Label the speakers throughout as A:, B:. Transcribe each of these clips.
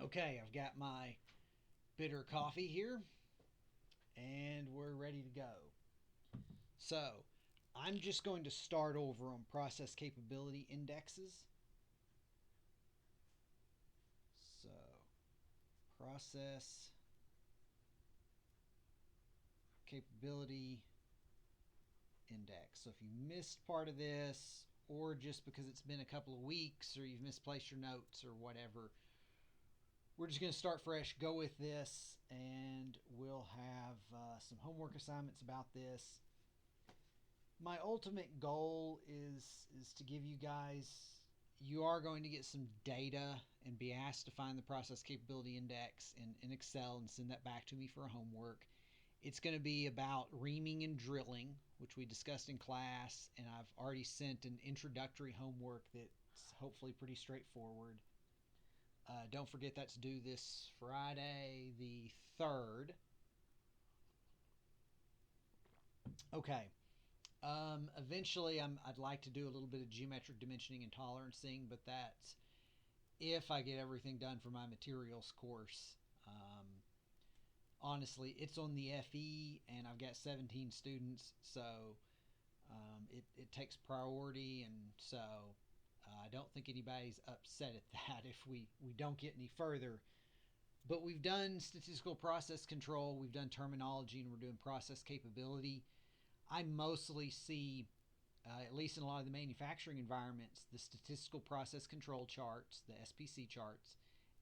A: Okay, I've got my bitter coffee here and we're ready to go. So, I'm just going to start over on process capability indexes. So, process capability index. So, if you missed part of this, or just because it's been a couple of weeks, or you've misplaced your notes, or whatever, we're just going to start fresh, go with this, and we'll have some homework assignments about this. My ultimate goal is to give you guys, you are going to get some data and be asked to find the process capability index in Excel and send that back to me for homework. It's going to be about reaming and drilling, which we discussed in class, and I've already sent an introductory homework that's hopefully pretty straightforward. Don't forget that's due this Friday the 3rd. Okay. Eventually, I'd like to do a little bit of geometric dimensioning and tolerancing, but that's if I get everything done for my materials course. Honestly, it's on the FE, and I've got 17 students, so it takes priority, and so I don't think anybody's upset at that if we don't get any further. But we've done statistical process control, we've done terminology, and we're doing process capability. I mostly see, at least in a lot of the manufacturing environments, the statistical process control charts, the SPC charts,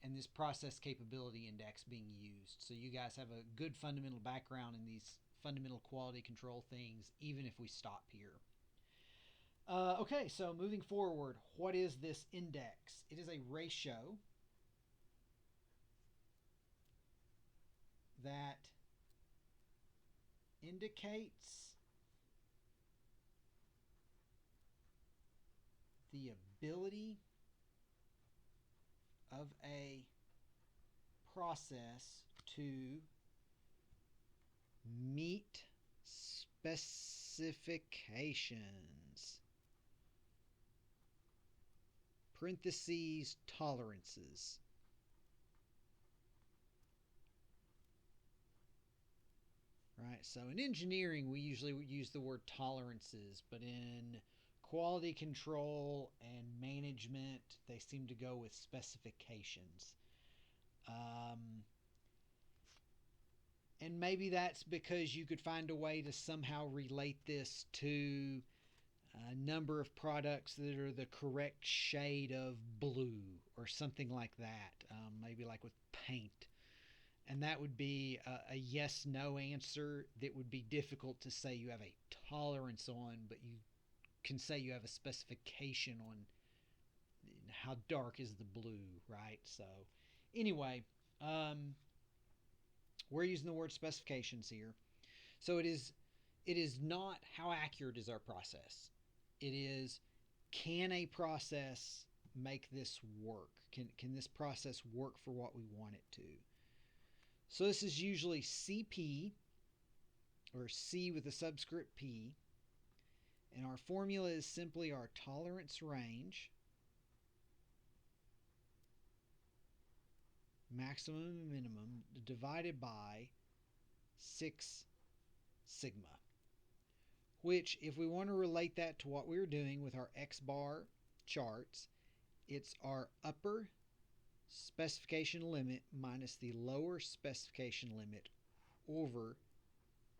A: and this process capability index being used. So you guys have a good fundamental background in these fundamental quality control things, even if we stop here. Okay, so moving forward, what is this index? It is a ratio that indicates the ability of a process to meet specifications, parentheses, tolerances. Right, so in engineering we usually use the word tolerances, but in quality control and management they seem to go with specifications. Um, and maybe that's because you could find a way to somehow relate this to a number of products that are the correct shade of blue or something like that. Maybe like with paint. And that would be a yes no answer that would be difficult to say you have a tolerance on, but you can say you have a specification on how dark is the blue, right? So, anyway, we're using the word specifications here. So it is not how accurate is our process. It is, can a process make this work? Can this process work for what we want it to? So this is usually CP, or C with a subscript P, and our formula is simply our tolerance range, maximum and minimum, divided by 6 sigma. Which, if we want to relate that to what we were doing with our X bar charts, it's our upper specification limit minus the lower specification limit over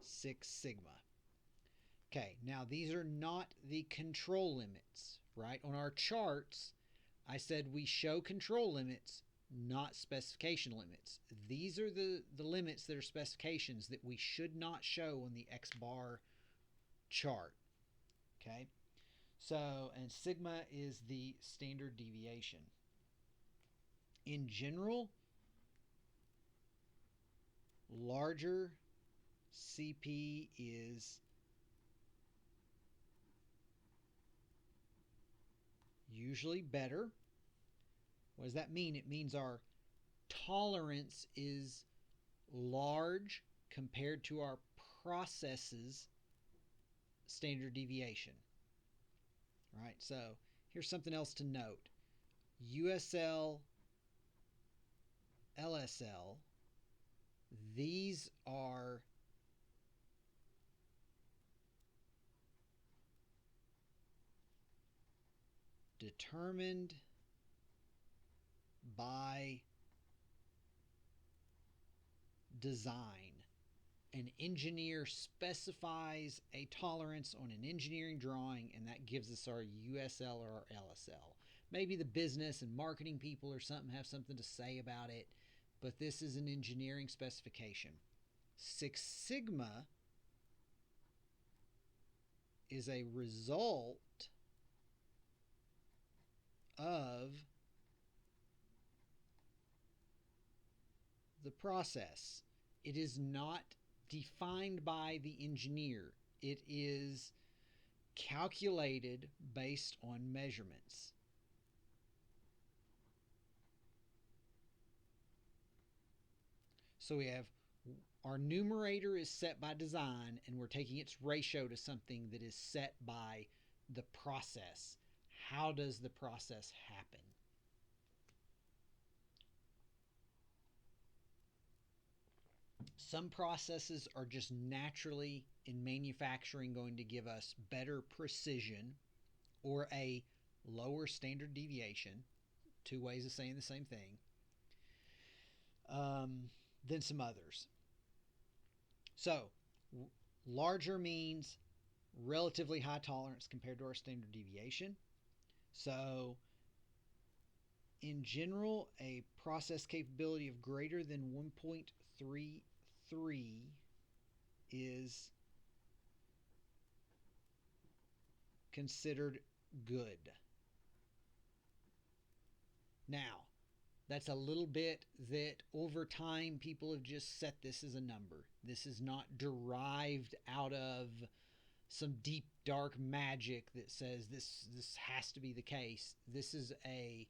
A: 6 sigma. Okay, now these are not the control limits, right? On our charts, I said we show control limits, not specification limits. These are the limits that are specifications that we should not show on the X bar chart. Okay, so, and sigma is the standard deviation. In general, larger CP is usually better. What does that mean? It means our tolerance is large compared to our process's standard deviation. Right? So here's something else to note. USL LSL, these are determined by design. An engineer specifies a tolerance on an engineering drawing, and that gives us our USL or our LSL. Maybe the business and marketing people or something have something to say about it, but this is an engineering specification. Six Sigma is a result of the process. It is not defined by the engineer. It is calculated based on measurements. So we have our numerator is set by design, and we're taking its ratio to something that is set by the process. How does the process happen? Some processes are just naturally in manufacturing going to give us better precision or a lower standard deviation, two ways of saying the same thing, than some others. So, larger means relatively high tolerance compared to our standard deviation. So, in general, a process capability of greater than 1.33 is considered good. Now, that's a little bit that over time people have just set this as a number. This is not derived out of some deep dark magic that says this has to be the case. This is a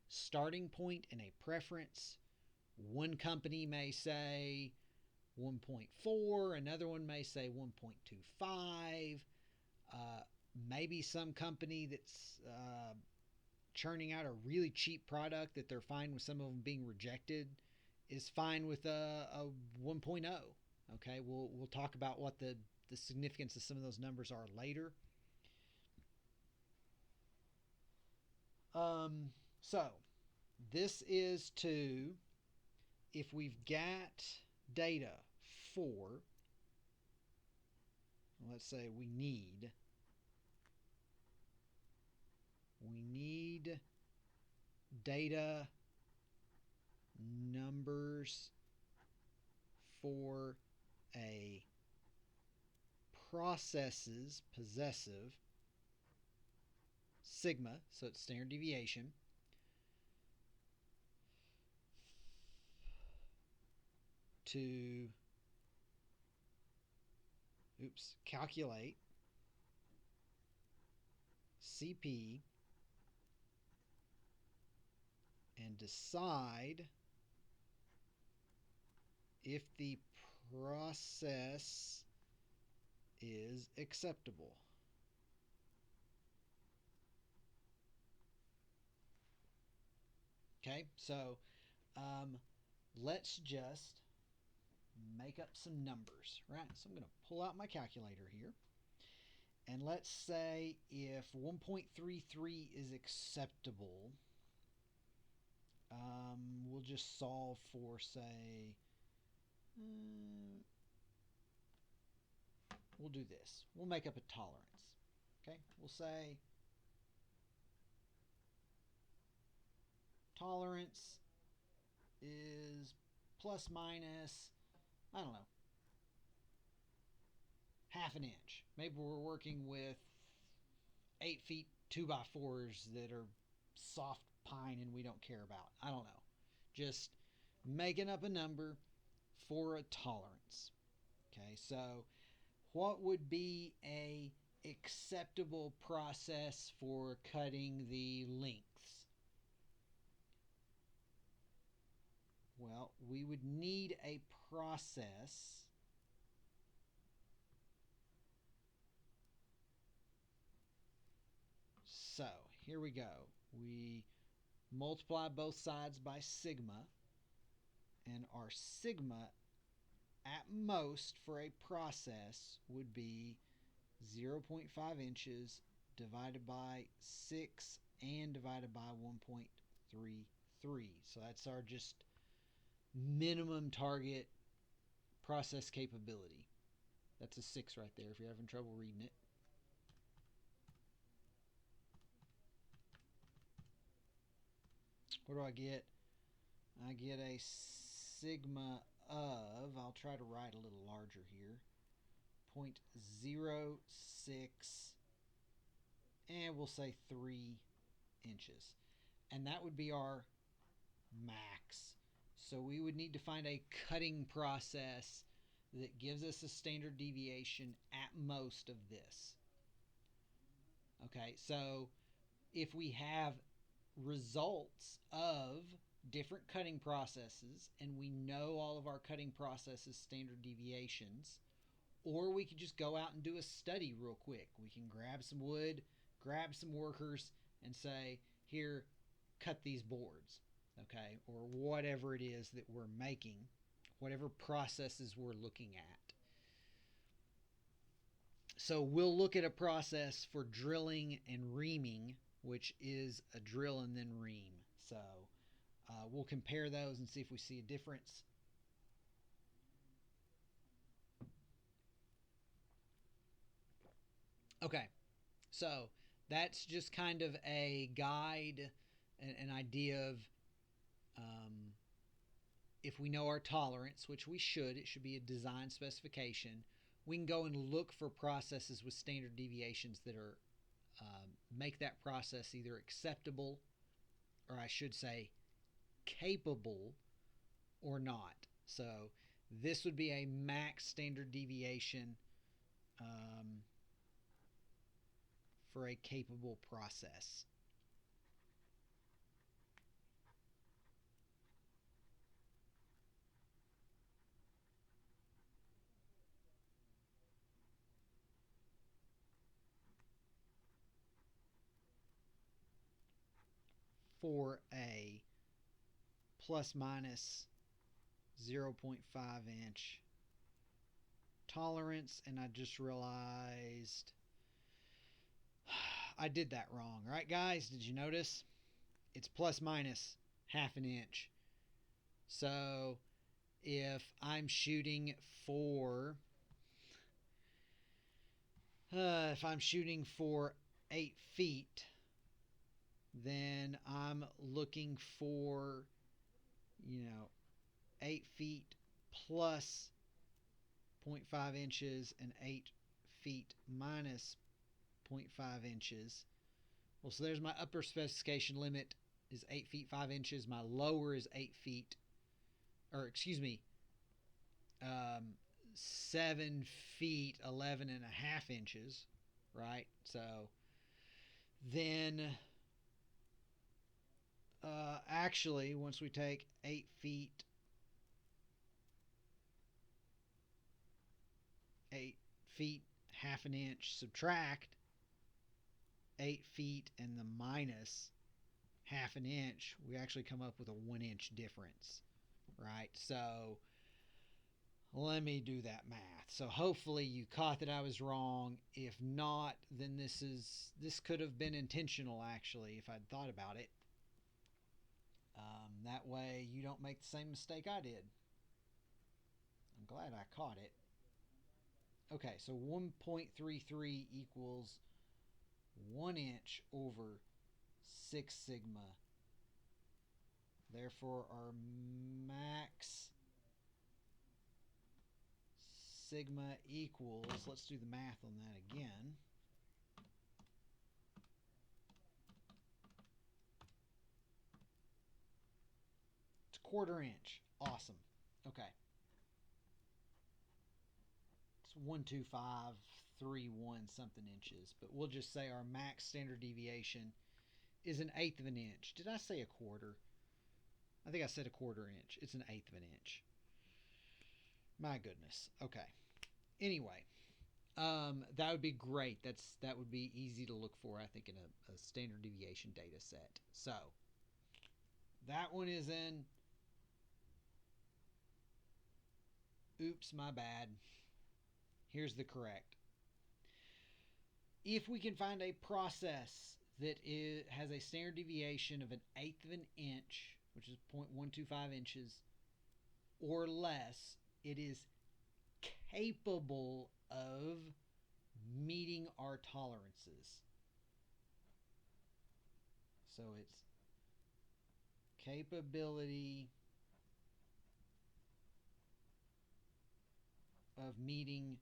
A: starting point and a preference. One company may say 1.4, another one may say 1.25. Maybe some company that's churning out a really cheap product that they're fine with some of them being rejected is fine with a 1.0. Okay, we'll talk about what the significance of some of those numbers are later. So this is to, if we've got data for, let's say we need data numbers for a process's possessive sigma, so it's standard deviation, to calculate CP and decide if the process is acceptable. Okay, so let's just make up some numbers, right? So I'm going to pull out my calculator here. And let's say if 1.33 is acceptable, we'll just solve for, say, we'll do this. We'll make up a tolerance. Okay, we'll say tolerance is plus minus, I don't know, half an inch. Maybe we're working with 8 feet 2x4s that are soft pine and we don't care about. I don't know. Just making up a number for a tolerance. Okay, so what would be a acceptable process for cutting the lengths? Well, we would need a process so here we go. We multiply both sides by sigma, And our sigma at most for a process would be 0.5 inches divided by 6 and divided by 1.33. So that's our just minimum target process capability. That's a 6 right there if you're having trouble reading it. What do I get? I get a sigma of, I'll try to write a little larger here, 0.06, and we'll say 3 inches. And that would be our max. So we would need to find a cutting process that gives us a standard deviation at most of this. Okay, so if we have results of different cutting processes and we know all of our cutting processes standard deviations, or we could just go out and do a study real quick. We can grab some wood, grab some workers, and say, here, cut these boards, okay, or whatever it is that we're making, whatever processes we're looking at. So we'll look at a process for drilling and reaming, which is a drill and then ream. So we'll compare those and see if we see a difference. Okay, so that's just kind of a guide, an idea of if we know our tolerance, which we should, it should be a design specification. We can go and look for processes with standard deviations that are make that process either acceptable, or I should say capable, or not. So this would be a max standard deviation for a capable process. For a plus minus 0.5 inch tolerance, and I just realized I did that wrong. Right, guys? Did you notice? It's plus minus half an inch. So if I'm shooting for 8 feet, then I'm looking for 8 feet plus 0.5 inches and 8 feet minus 0.5 inches. Well, so there's my upper specification limit is 8 feet 5 inches. My lower is 8 feet, or excuse me, 7 feet 11 and a half inches, right? So then actually, once we take 8 feet half an inch, subtract 8 feet and the minus half an inch, we actually come up with a 1 inch difference, right? So let me do that math. So hopefully you caught that I was wrong. If not, then this could have been intentional actually if I'd thought about it. That way you don't make the same mistake I did. I'm glad I caught it. Okay, so 1.33 equals 1 inch over 6 sigma. Therefore, our max sigma equals, let's do the math on that again. It's a 1/4 inch. Awesome. Okay. It's 12531 something inches, but we'll just say our max standard deviation is 1/8 of an inch. Did I say a 1/4? I think I said a 1/4 inch. It's 1/8 of an inch. My goodness. Okay. Anyway, that would be great. That would be easy to look for, I think, in a standard deviation data set. So that one is in Oops, my bad. Here's the correct. If we can find a process that has a standard deviation of 1/8 of an inch, which is 0.125 inches, or less, it is capable of meeting our tolerances. So it's capability of meeting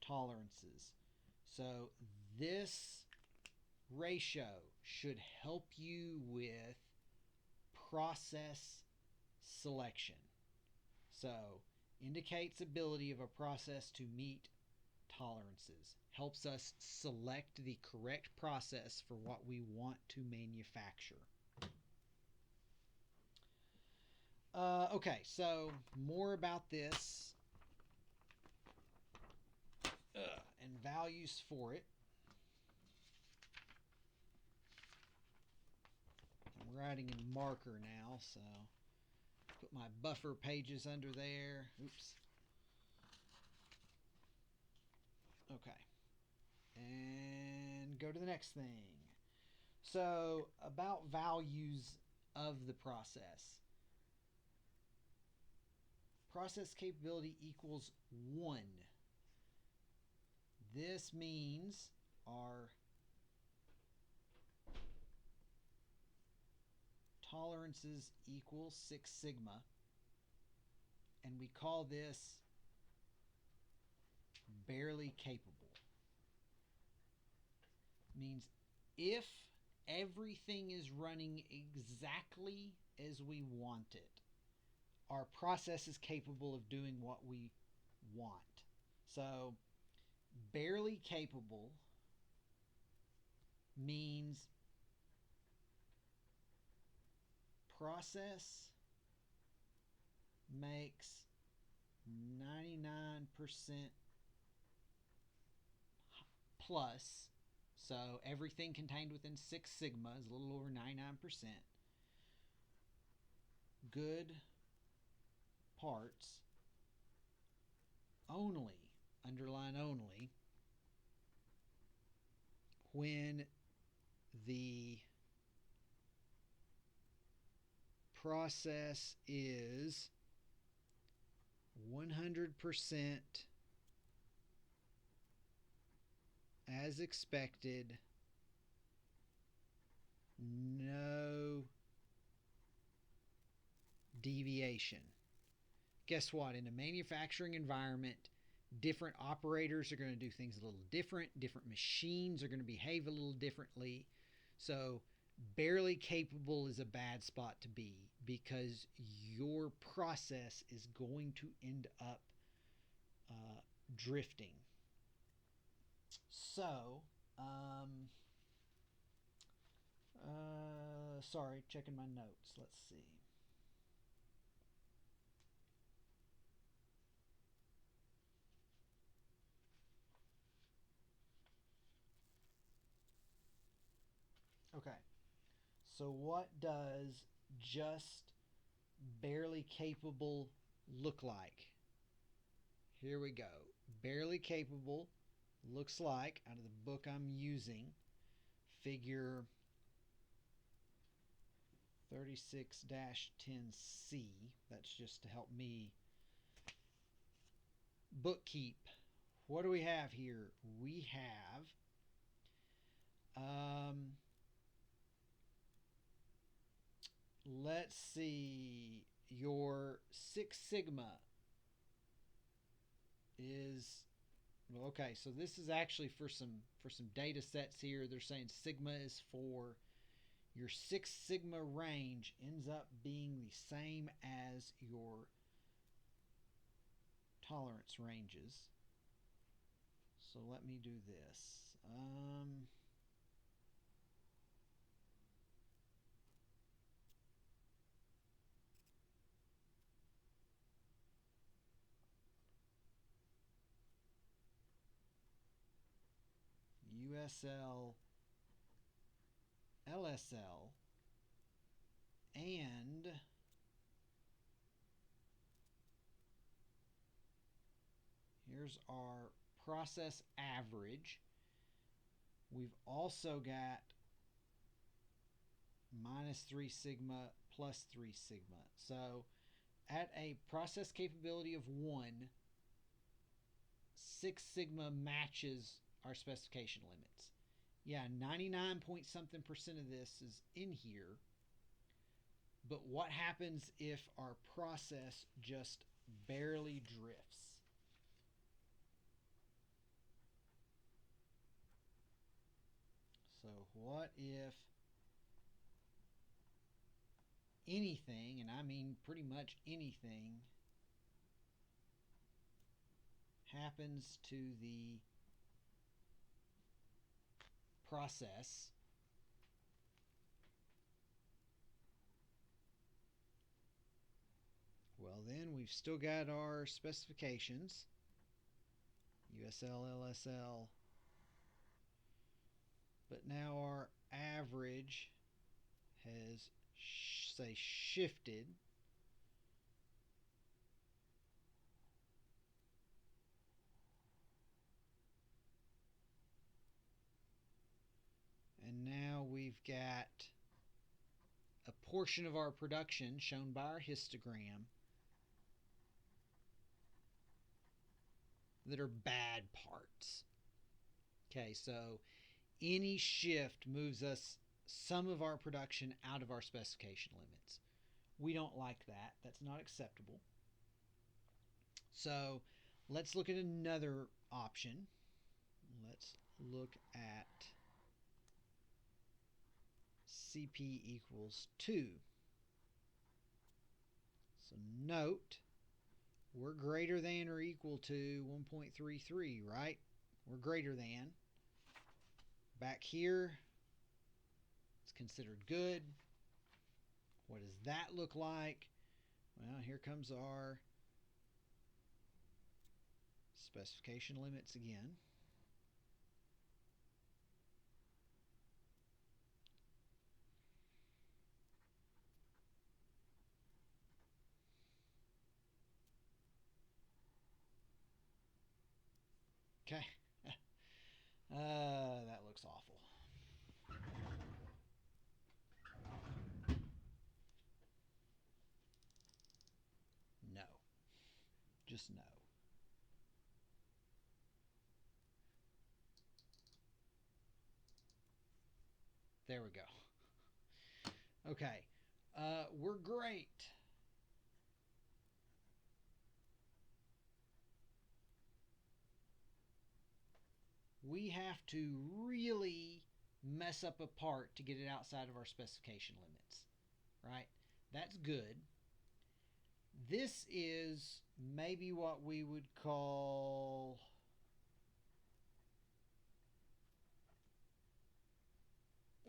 A: tolerances. So this ratio should help you with process selection. So indicates ability of a process to meet tolerances. Helps us select the correct process for what we want to manufacture. Okay, so more about this and values for it. I'm writing in marker now, so put my buffer pages under there. Oops. Okay. And go to the next thing. So, about values of the process. Process capability equals 1. This means our tolerances equal 6 sigma, and we call this barely capable. Means if everything is running exactly as we want it, our process is capable of doing what we want. So barely capable means process makes 99% plus. So everything contained within 6 sigma is a little over 99%. Good parts only, underline only, when the process is 100% as expected, no deviation. Guess what? In a manufacturing environment, different operators are going to do things a little different. Different machines are going to behave a little differently. So barely capable is a bad spot to be because your process is going to end up drifting. So, sorry, checking my notes. Let's see. Okay. So what does just barely capable look like? Here we go. Barely capable looks like, out of the book I'm using, figure 36-10C. That's just to help me bookkeep. What do we have here? We have let's see, your 6 sigma is, well, okay, so this is actually for some data sets here. They're saying sigma is for your 6 sigma range ends up being the same as your tolerance ranges. So let me do this. USL, LSL, and Here's our process average. We've also got minus 3 sigma plus 3 sigma. So at a process capability of 1, 6 sigma matches our specification limits. Yeah, 99 point something percent of this is in here. But what happens if our process just barely drifts? So what if anything, and I mean pretty much anything, happens to the process well, then we've still got our specifications, USL, LSL, but now our average has, say, shifted. And now we've got a portion of our production shown by our histogram that are bad parts. Okay, so any shift moves us some of our production out of our specification limits. We don't like that. That's not acceptable. So let's look at another option. Let's look at CP equals 2. So note, we're greater than or equal to 1.33, right? We're greater than. Back here, it's considered good. What does that look like? Well, here comes our specification limits again. Okay. That looks awful. No. Just no. There we go. Okay. We're great. We have to really mess up a part to get it outside of our specification limits, right? That's good. This is maybe what we would call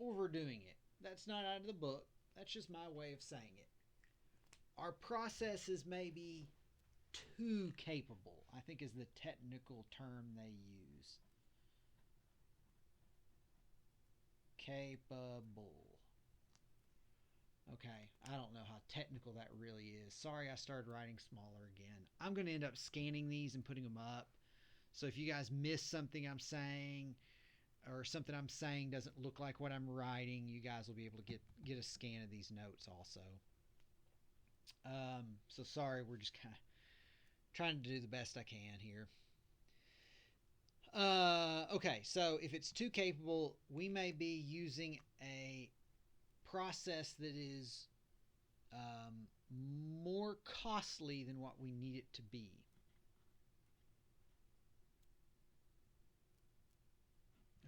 A: overdoing it. That's not out of the book. That's just my way of saying it. Our process is maybe too capable, I think is the technical term they use. Capable. Okay, I don't know how technical that really is. Sorry, I started writing smaller again. I'm going to end up scanning these and putting them up. So if you guys miss something I'm saying, or something I'm saying doesn't look like what I'm writing, you guys will be able to get a scan of these notes also. So sorry, we're just kind of trying to do the best I can here. Okay, so if it's too capable, we may be using a process that is more costly than what we need it to be.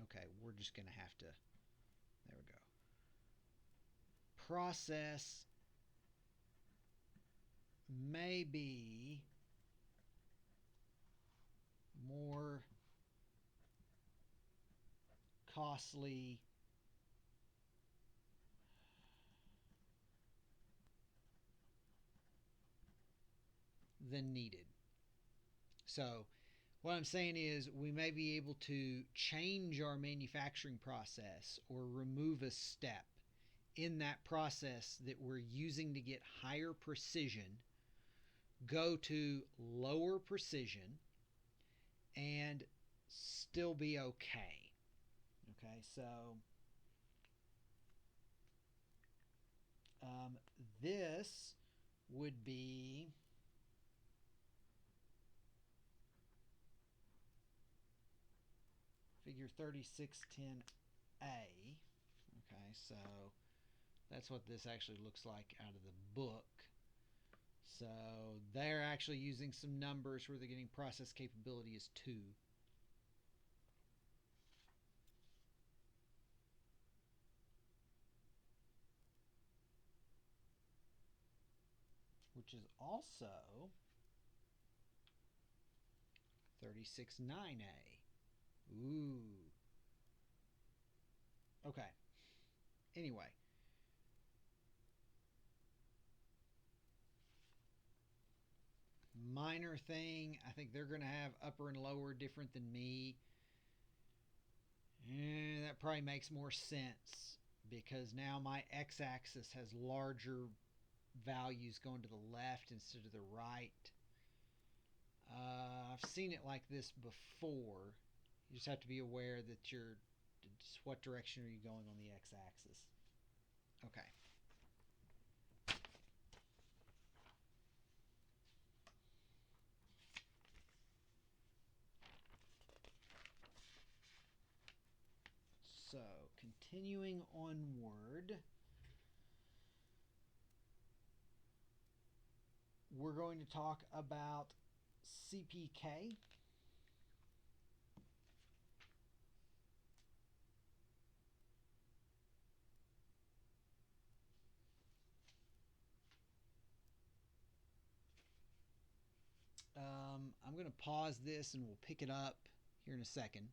A: Okay, we're just going to have to, there we go. Process may be more costly than needed. So what I'm saying is we may be able to change our manufacturing process or remove a step in that process that we're using to get higher precision, go to lower precision, and still be okay. Okay, so this would be figure 3610A. Okay, so that's what this actually looks like out of the book. So they're actually using some numbers where they're getting process capability is 2. Which is also 36.9A. Ooh. Okay. Anyway. Minor thing. I think they're going to have upper and lower different than me. And that probably makes more sense because now my x-axis has larger values going to the left instead of the right. I've seen it like this before. You just have to be aware that you're just what direction are you going on the x-axis. Okay. So, continuing onward, we're going to talk about CPK. I'm going to pause this and we'll pick it up here in a second.